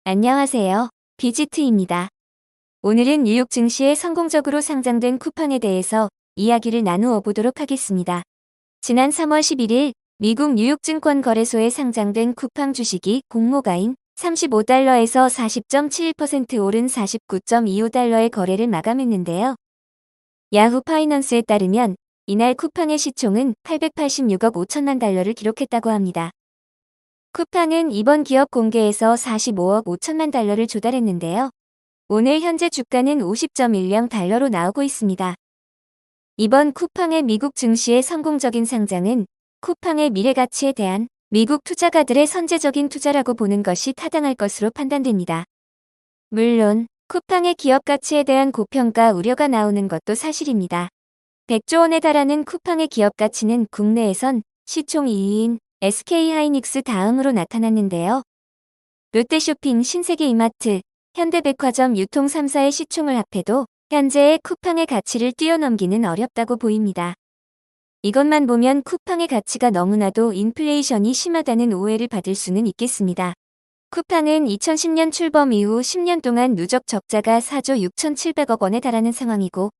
안녕하세요. 비지트입니다. 오늘은 뉴욕 증시에 성공적으로 상장된 쿠팡에 대해서 이야기를 나누어 보도록 하겠습니다. 지난 3월 11일 미국 뉴욕 증권거래소에 상장된 쿠팡 주식이 공모가인 $35에서 40.71% 오른 $49.25의 거래를 마감했는데요. 야후 파이낸스에 따르면 이날 쿠팡의 시총은 $886억 5천만 달러를 기록했다고 합니다. 쿠팡은 이번 기업 공개에서 $45억 5천만 달러를 조달했는데요. 오늘 현재 주가는 $50.10로 나오고 있습니다. 이번 쿠팡의 미국 증시의 성공적인 상장은 쿠팡의 미래 가치에 대한 미국 투자가들의 선제적인 투자라고 보는 것이 타당할 것으로 판단됩니다. 물론 쿠팡의 기업 가치에 대한 고평가 우려가 나오는 것도 사실입니다. 100조 원에 달하는 쿠팡의 기업 가치는 국내에선 시총 2위인 SK하이닉스 다음으로 나타났는데요. 롯데쇼핑, 신세계이마트, 현대백화점 유통 3사의 시총을 합해도 현재의 쿠팡의 가치를 뛰어넘기는 어렵다고 보입니다. 이것만 보면 쿠팡의 가치가 너무나도 인플레이션이 심하다는 오해를 받을 수는 있겠습니다. 쿠팡은 2010년 출범 이후 10년 동안 누적 적자가 4조 6,700억 원에 달하는 상황이고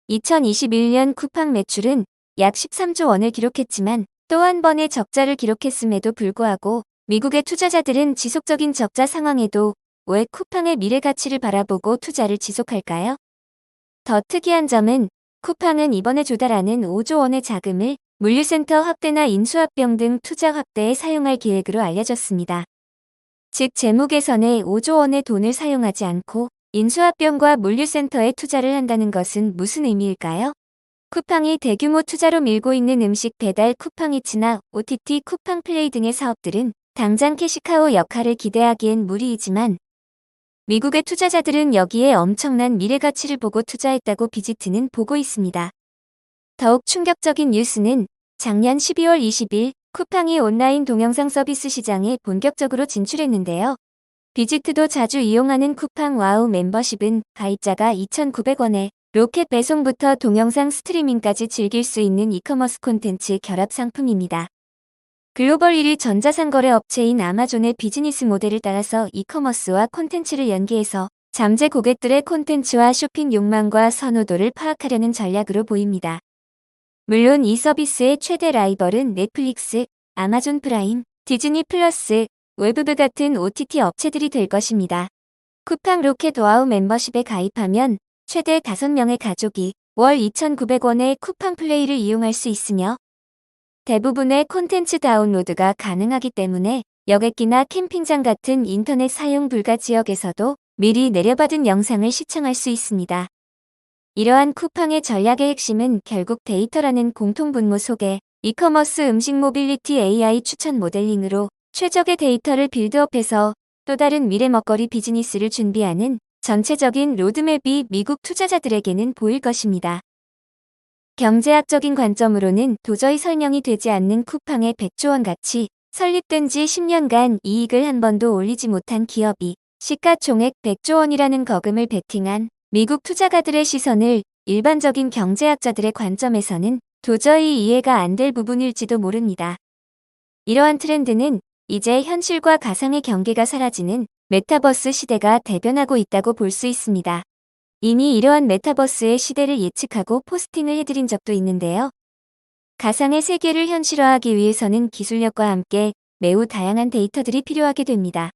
2021년 쿠팡 매출은 약 13조 원을 기록했지만 또 한 번의 적자를 기록했음에도 불구하고 미국의 투자자들은 지속적인 적자 상황에도 왜 쿠팡의 미래 가치를 바라보고 투자를 지속할까요? 더 특이한 점은 쿠팡은 이번에 조달하는 5조 원의 자금을 물류센터 확대나 인수합병 등 투자 확대에 사용할 계획으로 알려졌습니다. 즉 재무 개선에 5조 원의 돈을 사용하지 않고 인수합병과 물류센터에 투자를 한다는 것은 무슨 의미일까요? 쿠팡이 대규모 투자로 밀고 있는 음식 배달 쿠팡이츠나 OTT 쿠팡 플레이 등의 사업들은 당장 캐시카우 역할을 기대하기엔 무리이지만 미국의 투자자들은 여기에 엄청난 미래 가치를 보고 투자했다고 비지트는 보고 있습니다. 더욱 충격적인 뉴스는 작년 12월 20일 쿠팡이 온라인 동영상 서비스 시장에 본격적으로 진출했는데요. 비지트도 자주 이용하는 쿠팡 와우 멤버십은 가입자가 2,900원에 로켓 배송부터 동영상 스트리밍까지 즐길 수 있는 이커머스 콘텐츠 결합 상품입니다. 글로벌 1위 전자상거래 업체인 아마존의 비즈니스 모델을 따라서 이커머스와 콘텐츠를 연계해서 잠재 고객들의 콘텐츠와 쇼핑 욕망과 선호도를 파악하려는 전략으로 보입니다. 물론 이 서비스의 최대 라이벌은 넷플릭스, 아마존 프라임, 디즈니 플러스, 웨브브 같은 OTT 업체들이 될 것입니다. 쿠팡 로켓 와우 멤버십에 가입하면 최대 5명의 가족이 월 2,900원의 쿠팡 플레이를 이용할 수 있으며 대부분의 콘텐츠 다운로드가 가능하기 때문에 여객기나 캠핑장 같은 인터넷 사용 불가 지역에서도 미리 내려받은 영상을 시청할 수 있습니다. 이러한 쿠팡의 전략의 핵심은 결국 데이터라는 공통분모 속에 이커머스 음식 모빌리티 AI 추천 모델링으로 최적의 데이터를 빌드업해서 또 다른 미래 먹거리 비즈니스를 준비하는 전체적인 로드맵이 미국 투자자들에게는 보일 것입니다. 경제학적인 관점으로는 도저히 설명이 되지 않는 쿠팡의 100조 원 가치, 설립된 지 10년간 이익을 한 번도 올리지 못한 기업이 시가총액 100조 원이라는 거금을 베팅한 미국 투자가들의 시선을 일반적인 경제학자들의 관점에서는 도저히 이해가 안 될 부분일지도 모릅니다. 이러한 트렌드는 이제 현실과 가상의 경계가 사라지는 메타버스 시대가 대변하고 있다고 볼 수 있습니다. 이미 이러한 메타버스의 시대를 예측하고 포스팅을 해드린 적도 있는데요. 가상의 세계를 현실화하기 위해서는 기술력과 함께 매우 다양한 데이터들이 필요하게 됩니다.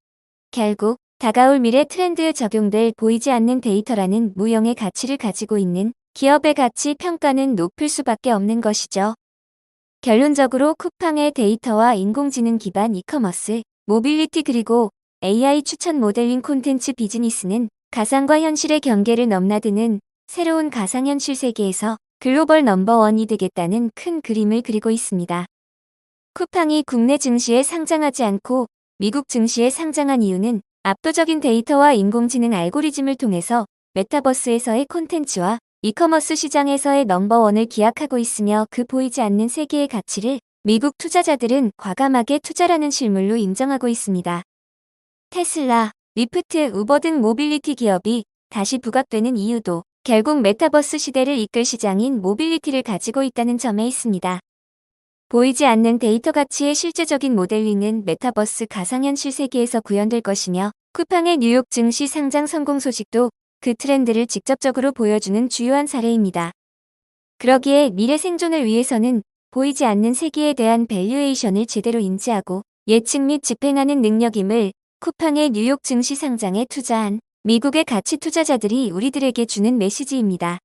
결국 다가올 미래 트렌드에 적용될 보이지 않는 데이터라는 무형의 가치를 가지고 있는 기업의 가치 평가는 높을 수밖에 없는 것이죠. 결론적으로 쿠팡의 데이터와 인공지능 기반 이커머스, 모빌리티 그리고 AI 추천 모델링 콘텐츠 비즈니스는 가상과 현실의 경계를 넘나드는 새로운 가상현실 세계에서 글로벌 넘버원이 되겠다는 큰 그림을 그리고 있습니다. 쿠팡이 국내 증시에 상장하지 않고 미국 증시에 상장한 이유는 압도적인 데이터와 인공지능 알고리즘을 통해서 메타버스에서의 콘텐츠와 이커머스 시장에서의 넘버원을 기약하고 있으며 그 보이지 않는 세계의 가치를 미국 투자자들은 과감하게 투자라는 실물로 인정하고 있습니다. 테슬라, 리프트, 우버 등 모빌리티 기업이 다시 부각되는 이유도 결국 메타버스 시대를 이끌 시장인 모빌리티를 가지고 있다는 점에 있습니다. 보이지 않는 데이터 가치의 실제적인 모델링은 메타버스 가상현실 세계에서 구현될 것이며 쿠팡의 뉴욕 증시 상장 성공 소식도 그 트렌드를 직접적으로 보여주는 주요한 사례입니다. 그러기에 미래 생존을 위해서는 보이지 않는 세계에 대한 밸류에이션을 제대로 인지하고 예측 및 집행하는 능력임을 쿠팡의 뉴욕 증시 상장에 투자한 미국의 가치 투자자들이 우리들에게 주는 메시지입니다.